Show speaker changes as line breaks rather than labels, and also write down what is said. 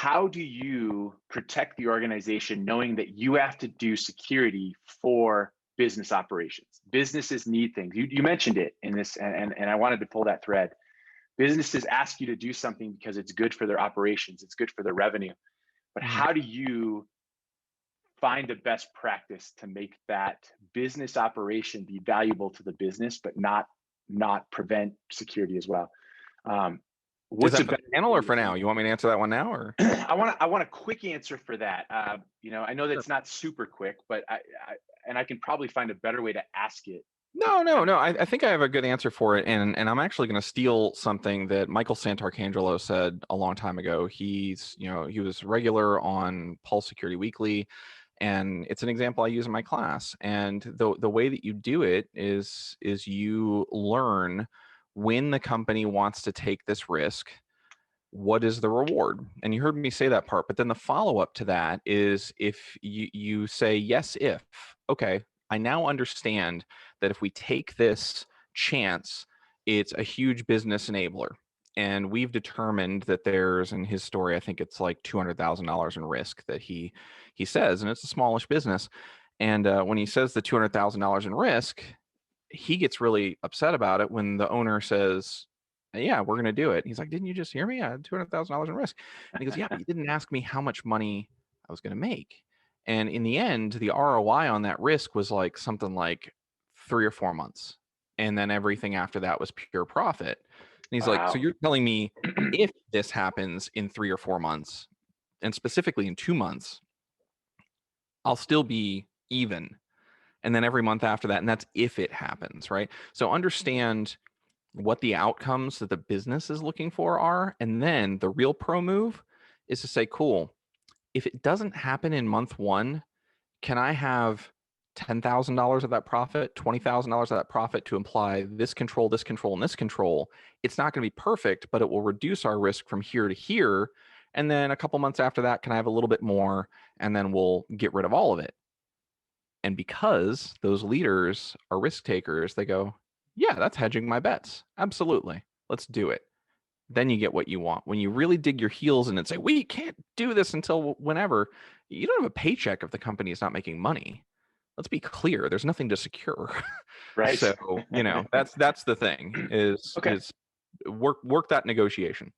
how do you protect the organization knowing that you have to do security for business operations? Businesses need things. You mentioned it in this, and I wanted to pull that thread. Businesses ask you to do something because it's good for their operations, it's good for their revenue. But
Mhm.
how do you find the best practice to make that business operation be valuable to the business, but not prevent security as well? Um,
Is
what's
that
a
for
better
the panel
way
or
to
for now?
do
You want me to answer that one now or?
I want a quick answer for that. I know
Sure.
that's not super quick, but I can probably find a better way to ask it to
No, no,
kind of.
no. I think I have a good answer for it, and I'm actually going to steal something that Michael Santarcangelo said a long time ago. He was regular on Pulse Security Weekly, and it's an example I use in my class. And the way that you do it is you learn when the company wants to take this risk, what is the reward? And you heard me say that part, but then the follow up to that is if you say yes, if okay, I now understand that if we take this chance, it's a huge business enabler. And we've determined that there's, in his story, I think it's like $200,000 in risk that he says, and it's a smallish business. And when he says the $200,000 in risk, he gets really upset about it when the owner says, "Yeah, we're going to do it." He's like, "Didn't you just hear me? I had $200,000 in risk." And he goes, "Yeah, but you didn't ask me how much money I was going to make." And in the end, the ROI on that risk was like something like 3 or 4 months. And then everything after that was pure profit. And he's like, "So
Wow.
you're telling me if this happens in 3 or 4 months, and specifically in 2 months, I'll still be even. And then every month after that, and that's if it happens, right? So understand what the outcomes that the business is looking for are. And then the real pro move is to say, cool, if it doesn't happen in month one, can I have $10,000 of that profit, $20,000 of that profit to imply this control, this control, and this control? It's not going to be perfect, but it will reduce our risk from here to here. And then a couple months after that, can I have a little bit more? And then we'll get rid of all of it. And because those leaders are risk takers, they go, yeah, that's hedging my bets. Absolutely. Let's do it. Then you get what you want. When you really dig your heels in and say, we can't do this until whenever, you don't have a paycheck if the company is not making money. Let's be clear, there's nothing to secure.
Right.
So, that's the thing is
Okay.
work that negotiation.